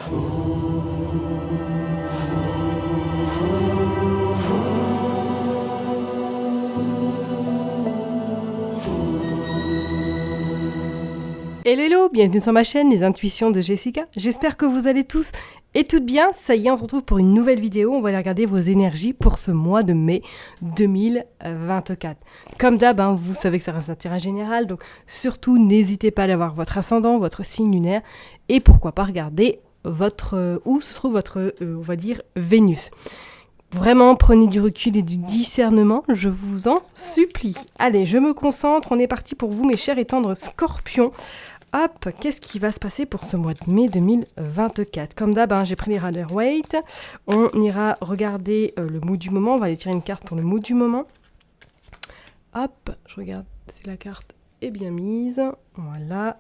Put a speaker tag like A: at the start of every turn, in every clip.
A: Hello, bienvenue sur ma chaîne Les Intuitions de Jessica. J'espère que vous allez tous et toutes bien. Ça y est, on se retrouve pour une nouvelle vidéo. On va aller regarder vos énergies pour ce mois de mai 2024. Comme d'hab, vous savez que ça reste un tirage général, donc surtout n'hésitez pas à aller voir votre ascendant, votre signe lunaire et pourquoi pas regarder où se trouve votre, on va dire, Vénus. Vraiment, prenez du recul et du discernement, je vous en supplie. Allez, je me concentre, on est parti pour vous, mes chers et tendres scorpions. Hop, qu'est-ce qui va se passer pour ce mois de mai 2024 ? Comme d'hab, j'ai pris les Rider-Waite. On ira regarder le mood du moment. On va aller tirer une carte pour le mood du moment. Hop, je regarde si la carte est bien mise. Voilà.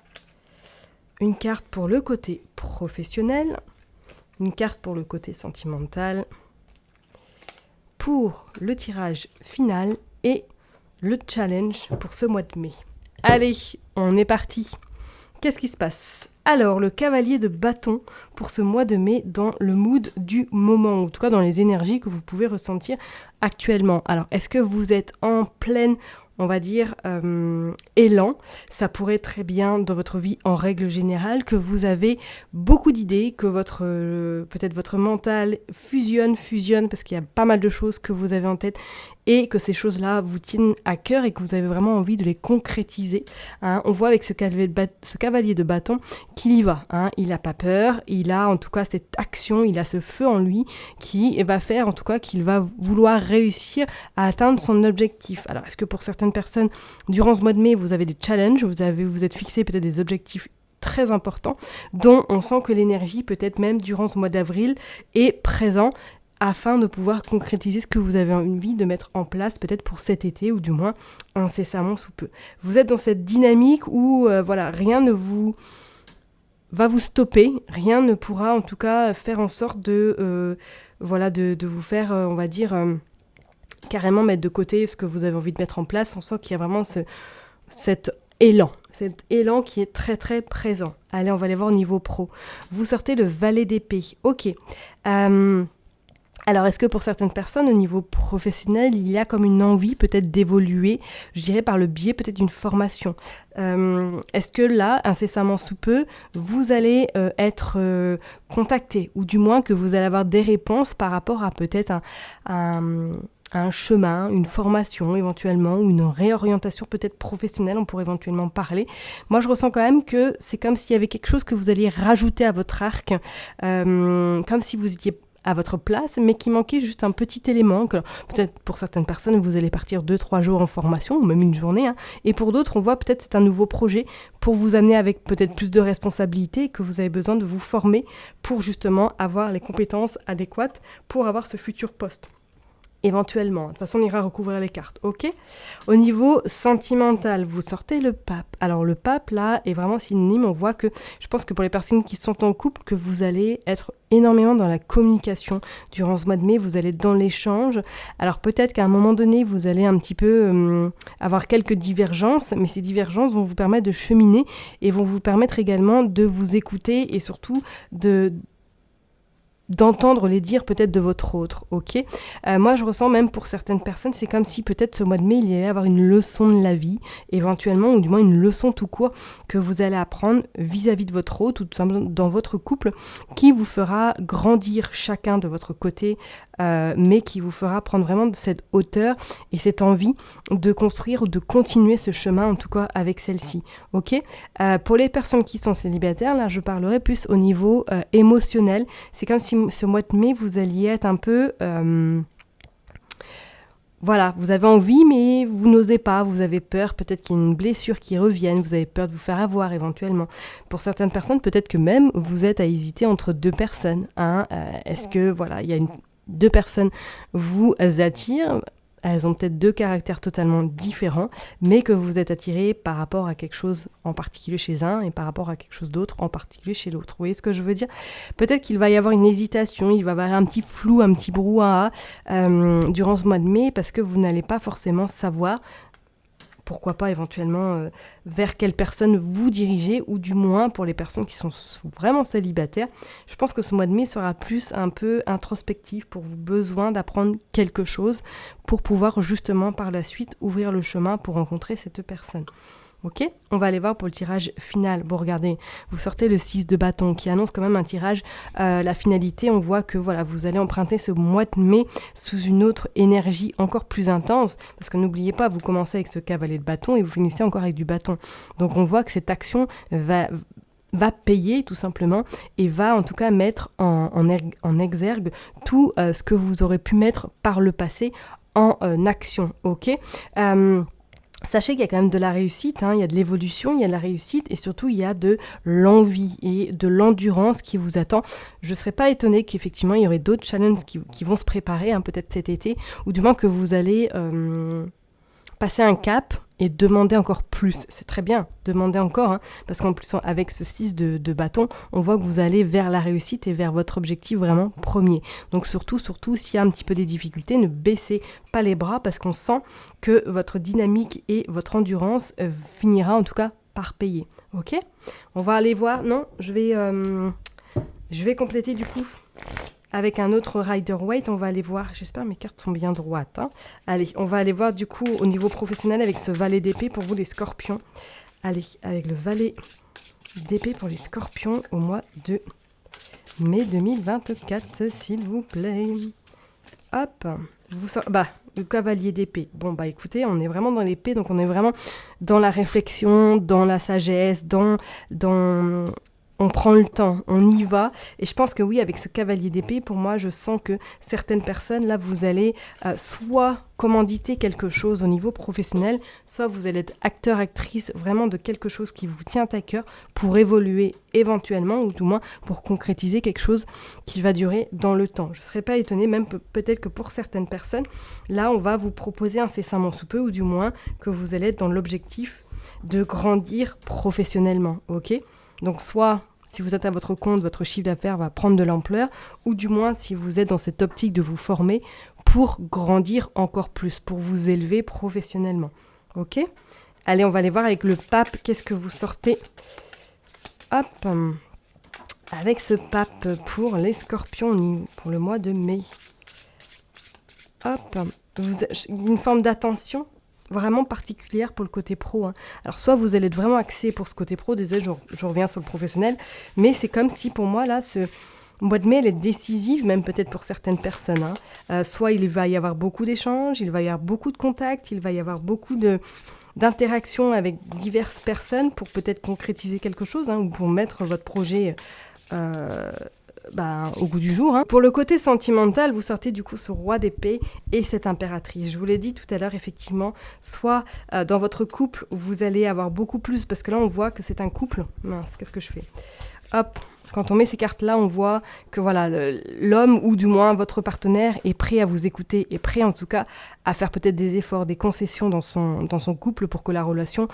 A: Une carte pour le côté professionnel. Une carte pour le côté sentimental. Pour le tirage final et le challenge pour ce mois de mai. Allez, on est parti. Qu'est-ce qui se passe ? Alors, le cavalier de bâton pour ce mois de mai dans le mood du moment, ou en tout cas dans les énergies que vous pouvez ressentir actuellement. Alors, est-ce que vous êtes en pleine, on va dire, élan ? Ça pourrait être très bien dans votre vie en règle générale, que vous avez beaucoup d'idées, que peut-être votre mental fusionne, parce qu'il y a pas mal de choses que vous avez en tête et que ces choses-là vous tiennent à cœur et que vous avez vraiment envie de les concrétiser. On voit avec ce cavalier de bâton qu'il y va. Il n'a pas peur, il a en tout cas cette action, il a ce feu en lui qui va faire en tout cas qu'il va vouloir réussir à atteindre son objectif. Alors, est-ce que pour certaines personnes, durant ce mois de mai, vous avez des challenges, vous êtes fixé peut-être des objectifs très importants, dont on sent que l'énergie, peut-être même durant ce mois d'avril, est présent afin de pouvoir concrétiser ce que vous avez envie de mettre en place, peut-être pour cet été, ou du moins incessamment sous peu. Vous êtes dans cette dynamique où rien ne va vous stopper, rien ne pourra en tout cas faire en sorte de vous faire, on va dire, carrément mettre de côté ce que vous avez envie de mettre en place. On sent qu'il y a vraiment cet élan qui est très très présent. Allez, on va aller voir au niveau pro. Vous sortez le valet d'épée. Ok. Alors, est-ce que pour certaines personnes, au niveau professionnel, il y a comme une envie peut-être d'évoluer, je dirais par le biais peut-être d'une formation ? Est-ce que là, incessamment sous peu, vous allez être contacté, ou du moins que vous allez avoir des réponses par rapport à peut-être un chemin, une formation éventuellement, ou une réorientation peut-être professionnelle, on pourrait éventuellement parler. Moi, je ressens quand même que c'est comme s'il y avait quelque chose que vous alliez rajouter à votre arc, comme si vous étiez à votre place, mais qui manquait juste un petit élément. Alors, peut-être pour certaines personnes, vous allez partir 2-3 jours en formation, ou même une journée, et pour d'autres, on voit peut-être c'est un nouveau projet pour vous amener avec peut-être plus de responsabilités, que vous avez besoin de vous former pour justement avoir les compétences adéquates pour avoir ce futur poste. Éventuellement. De toute façon, on ira recouvrir les cartes, ok ? Au niveau sentimental, vous sortez le pape. Alors, le pape, là, est vraiment synonyme. On voit que, je pense que pour les personnes qui sont en couple, que vous allez être énormément dans la communication. Durant ce mois de mai, vous allez être dans l'échange. Alors, peut-être qu'à un moment donné, vous allez un petit peu avoir quelques divergences, mais ces divergences vont vous permettre de cheminer et vont vous permettre également de vous écouter et surtout d'entendre les dires peut-être de votre autre, ok ? Moi, je ressens même pour certaines personnes, c'est comme si peut-être ce mois de mai, il y allait avoir une leçon de la vie, éventuellement, ou du moins une leçon tout court que vous allez apprendre vis-à-vis de votre autre, ou tout simplement dans votre couple, qui vous fera grandir chacun de votre côté, mais qui vous fera prendre vraiment de cette hauteur et cette envie de construire ou de continuer ce chemin, en tout cas avec celle-ci, ok ? Pour les personnes qui sont célibataires, là, je parlerai plus au niveau émotionnel. C'est comme si ce mois de mai, vous alliez être un peu... vous avez envie, mais vous n'osez pas, vous avez peur, peut-être qu'il y a une blessure qui revienne, vous avez peur de vous faire avoir éventuellement. Pour certaines personnes, peut-être que même vous êtes à hésiter entre deux personnes. Est-ce que, il y a deux personnes vous attirent ? Elles ont peut-être deux caractères totalement différents, mais que vous êtes attiré par rapport à quelque chose en particulier chez un et par rapport à quelque chose d'autre en particulier chez l'autre. Vous voyez ce que je veux dire ? Peut-être qu'il va y avoir une hésitation, il va y avoir un petit flou, un petit brouhaha durant ce mois de mai parce que vous n'allez pas forcément savoir pourquoi pas éventuellement vers quelle personne vous dirigez, ou du moins pour les personnes qui sont vraiment célibataires, je pense que ce mois de mai sera plus un peu introspectif pour vous, besoin d'apprendre quelque chose pour pouvoir justement par la suite ouvrir le chemin pour rencontrer cette personne. Ok, on va aller voir pour le tirage final. Bon, regardez, vous sortez le 6 de bâton qui annonce quand même un tirage. La finalité, on voit que voilà, vous allez emprunter ce mois de mai sous une autre énergie encore plus intense. Parce que n'oubliez pas, vous commencez avec ce cavalier de bâton et vous finissez encore avec du bâton. Donc on voit que cette action va payer tout simplement et va en tout cas mettre en exergue tout ce que vous aurez pu mettre par le passé en action. Ok, sachez qu'il y a quand même de la réussite, il y a de l'évolution, il y a de la réussite et surtout il y a de l'envie et de l'endurance qui vous attend. Je ne serais pas étonnée qu'effectivement il y aurait d'autres challenges qui vont se préparer, peut-être cet été, ou du moins que vous allez passer un cap et demander encore plus. C'est très bien, demander encore, parce qu'en plus avec ce 6 de bâton, on voit que vous allez vers la réussite et vers votre objectif vraiment premier. Donc surtout, s'il y a un petit peu des difficultés, ne baissez pas les bras parce qu'on sent que votre dynamique et votre endurance finira en tout cas par payer. Ok ? On va aller voir, je vais compléter du coup avec un autre Rider-Waite, on va aller voir, j'espère que mes cartes sont bien droites. Allez, on va aller voir du coup au niveau professionnel avec ce valet d'épée pour vous les scorpions. Allez, avec le valet d'épée pour les scorpions au mois de mai 2024, s'il vous plaît. Hop, le cavalier d'épée. Bon, écoutez, on est vraiment dans l'épée, donc on est vraiment dans la réflexion, dans la sagesse, dans on prend le temps, on y va. Et je pense que oui, avec ce cavalier d'épée, pour moi, je sens que certaines personnes, là, vous allez soit commanditer quelque chose au niveau professionnel, soit vous allez être acteur, actrice vraiment de quelque chose qui vous tient à cœur pour évoluer éventuellement, ou du moins pour concrétiser quelque chose qui va durer dans le temps. Je ne serais pas étonnée, même peut-être que pour certaines personnes, là, on va vous proposer incessamment sous peu, ou du moins que vous allez être dans l'objectif de grandir professionnellement, ok ? Donc soit, si vous êtes à votre compte, votre chiffre d'affaires va prendre de l'ampleur, ou du moins si vous êtes dans cette optique de vous former pour grandir encore plus, pour vous élever professionnellement. Ok ? Allez, on va aller voir avec le pape, qu'est-ce que vous sortez ? Hop, avec ce pape pour les scorpions pour le mois de mai. Hop, une forme d'attention vraiment particulière pour le côté pro. Alors soit vous allez être vraiment axé pour ce côté pro, désolé, je reviens sur le professionnel, mais c'est comme si pour moi là, ce mois de mai, elle est décisive, même peut-être pour certaines personnes. Soit il va y avoir beaucoup d'échanges, il va y avoir beaucoup de contacts, il va y avoir beaucoup d'interactions avec diverses personnes pour peut-être concrétiser quelque chose, ou pour mettre votre projet au goût du jour. Pour le côté sentimental, vous sortez du coup ce roi d'épée et cette impératrice. Je vous l'ai dit tout à l'heure, effectivement, soit dans votre couple, vous allez avoir beaucoup plus, parce que là on voit que c'est un couple. Mince, qu'est-ce que je fais ? Hop, quand on met ces cartes-là, on voit que voilà, l'homme ou du moins votre partenaire est prêt à vous écouter, est prêt en tout cas à faire peut-être des efforts, des concessions dans son couple pour que la relation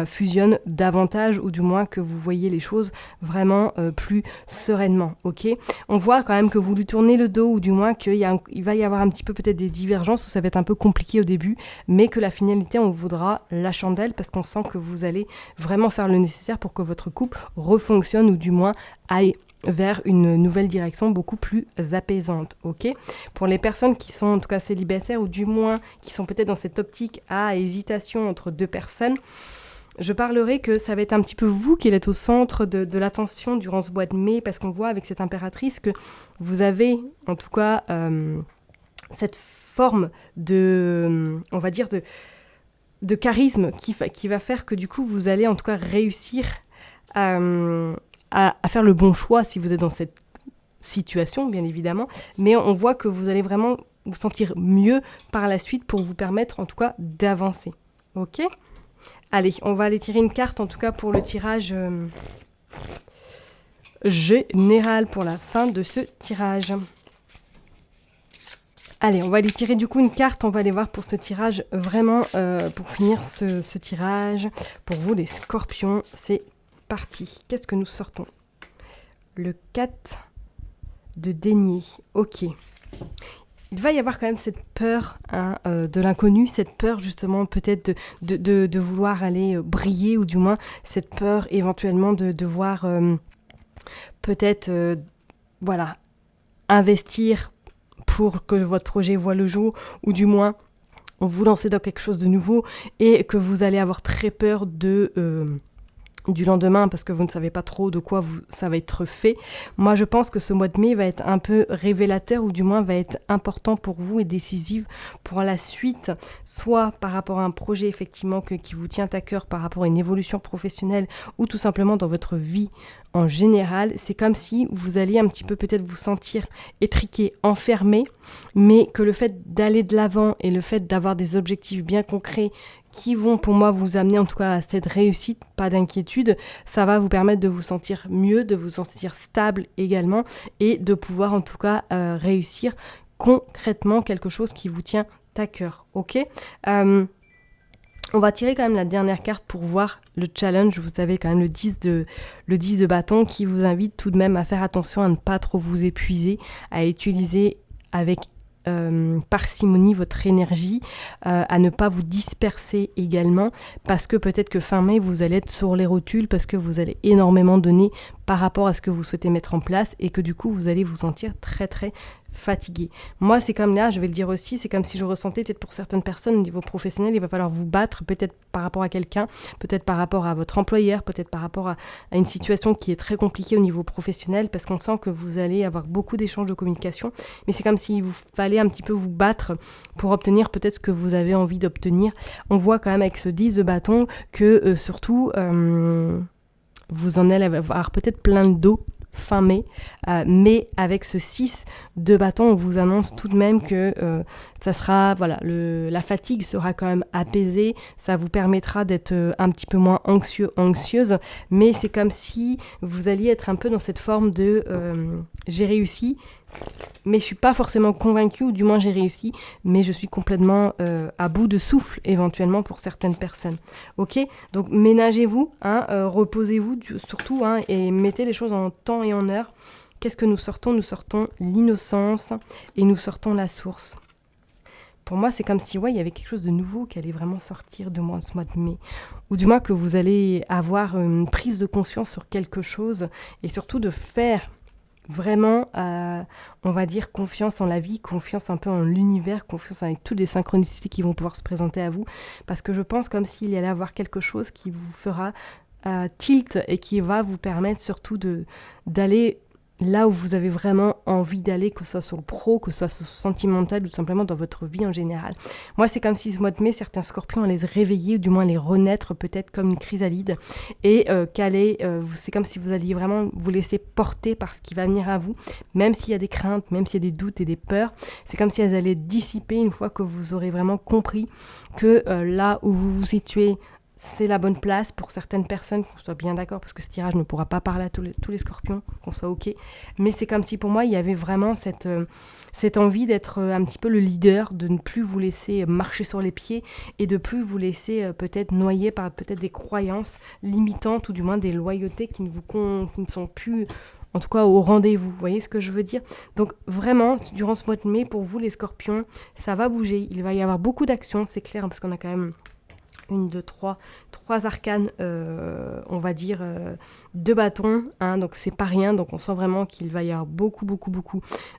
A: fusionne davantage, ou du moins que vous voyez les choses vraiment plus sereinement. Ok ? On voit quand même que vous lui tournez le dos, ou du moins qu'il va y avoir un petit peu peut-être des divergences où ça va être un peu compliqué au début, mais que la finalité, on voudra la chandelle parce qu'on sent que vous allez vraiment faire le nécessaire pour que votre couple refonctionne, ou du moins aille vers une nouvelle direction beaucoup plus apaisante, ok ? Pour les personnes qui sont en tout cas célibataires, ou du moins qui sont peut-être dans cette optique à hésitation entre deux personnes, je parlerai que ça va être un petit peu vous qui êtes au centre de l'attention durant ce mois de mai, parce qu'on voit avec cette impératrice que vous avez en tout cas cette forme de, on va dire, de charisme qui va faire que du coup vous allez en tout cas réussir à faire le bon choix si vous êtes dans cette situation, bien évidemment, mais on voit que vous allez vraiment vous sentir mieux par la suite pour vous permettre en tout cas d'avancer. Ok ? Allez, on va aller tirer une carte en tout cas pour le tirage général pour la fin de ce tirage. Allez, on va aller tirer du coup une carte, on va aller voir pour ce tirage vraiment, pour finir ce tirage. Pour vous les scorpions, c'est parti. Qu'est-ce que nous sortons ? Le 4 de denier. Ok. il va y avoir quand même cette peur de l'inconnu, cette peur justement peut-être de vouloir aller briller, ou du moins cette peur éventuellement de devoir peut-être investir pour que votre projet voit le jour, ou du moins vous lancer dans quelque chose de nouveau, et que vous allez avoir très peur du lendemain parce que vous ne savez pas trop de quoi ça va être fait. Moi, je pense que ce mois de mai va être un peu révélateur, ou du moins va être important pour vous et décisif pour la suite, soit par rapport à un projet effectivement qui vous tient à cœur, par rapport à une évolution professionnelle, ou tout simplement dans votre vie en général. C'est comme si vous alliez un petit peu peut-être vous sentir étriqué, enfermé, mais que le fait d'aller de l'avant et le fait d'avoir des objectifs bien concrets qui vont pour moi vous amener en tout cas à cette réussite, pas d'inquiétude, ça va vous permettre de vous sentir mieux, de vous sentir stable également, et de pouvoir en tout cas réussir concrètement quelque chose qui vous tient à cœur, ok. On va tirer quand même la dernière carte pour voir le challenge. Vous avez quand même le 10 de bâton qui vous invite tout de même à faire attention à ne pas trop vous épuiser, à utiliser avec parcimonie votre énergie, à ne pas vous disperser également, parce que peut-être que fin mai vous allez être sur les rotules, parce que vous allez énormément donner par rapport à ce que vous souhaitez mettre en place, et que du coup vous allez vous sentir très très fatigué. Moi, c'est comme là, je vais le dire aussi, c'est comme si je ressentais peut-être pour certaines personnes au niveau professionnel, il va falloir vous battre peut-être par rapport à quelqu'un, peut-être par rapport à votre employeur, peut-être par rapport à une situation qui est très compliquée au niveau professionnel, parce qu'on sent que vous allez avoir beaucoup d'échanges de communication, mais c'est comme s'il vous fallait un petit peu vous battre pour obtenir peut-être ce que vous avez envie d'obtenir. On voit quand même avec ce 10 de bâton que surtout vous en allez avoir peut-être plein de dos fin mai, mais avec ce 6 de bâton, on vous annonce tout de même que ça sera, la fatigue sera quand même apaisée, ça vous permettra d'être un petit peu moins anxieuse, mais c'est comme si vous alliez être un peu dans cette forme de j'ai réussi, mais je suis pas forcément convaincue, ou du moins j'ai réussi, mais je suis complètement à bout de souffle éventuellement pour certaines personnes. Ok, donc ménagez-vous, reposez-vous surtout, et mettez les choses en temps et en heure. Qu'est-ce que nous sortons ? Nous sortons l'innocence et nous sortons la source. Pour moi, c'est comme si il y avait quelque chose de nouveau qui allait vraiment sortir de moi ce mois de mai, ou du moins que vous allez avoir une prise de conscience sur quelque chose, et surtout de faire vraiment, on va dire, confiance en la vie, confiance un peu en l'univers, confiance avec toutes les synchronicités qui vont pouvoir se présenter à vous, parce que je pense comme s'il y allait avoir quelque chose qui vous fera tilt, et qui va vous permettre surtout d'aller là où vous avez vraiment envie d'aller, que ce soit sur le pro, que ce soit sur le sentimental, ou tout simplement dans votre vie en général. Moi, c'est comme si ce mois de mai, certains scorpions allaient se réveiller, ou du moins les renaître peut-être comme une chrysalide, et c'est comme si vous alliez vraiment vous laisser porter par ce qui va venir à vous, même s'il y a des craintes, même s'il y a des doutes et des peurs, c'est comme si elles allaient dissiper une fois que vous aurez vraiment compris que là où vous vous situez, c'est la bonne place pour certaines personnes, qu'on soit bien d'accord, parce que ce tirage ne pourra pas parler à tous les scorpions, qu'on soit ok. Mais c'est comme si pour moi, il y avait vraiment cette envie d'être un petit peu le leader, de ne plus vous laisser marcher sur les pieds, et de plus vous laisser peut-être noyer par peut-être des croyances limitantes, ou du moins des loyautés qui ne sont plus, en tout cas, au rendez-vous. Vous voyez ce que je veux dire ? Donc vraiment, durant ce mois de mai, pour vous les scorpions, ça va bouger. Il va y avoir beaucoup d'actions, c'est clair, parce qu'on a quand même 1, 2, 3 arcanes, on va dire, 2 bâtons, donc c'est pas rien, donc on sent vraiment qu'il va y avoir beaucoup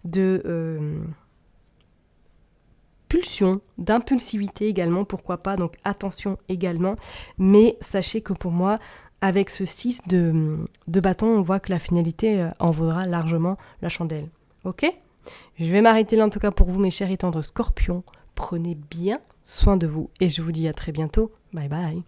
A: de pulsion, d'impulsivité également, pourquoi pas, donc attention également, mais sachez que pour moi, avec ce 6 de bâton, on voit que la finalité en vaudra largement la chandelle. Ok ? Je vais m'arrêter là en tout cas pour vous, mes chers et tendres scorpions. Prenez bien soin de vous, et je vous dis à très bientôt. Bye bye.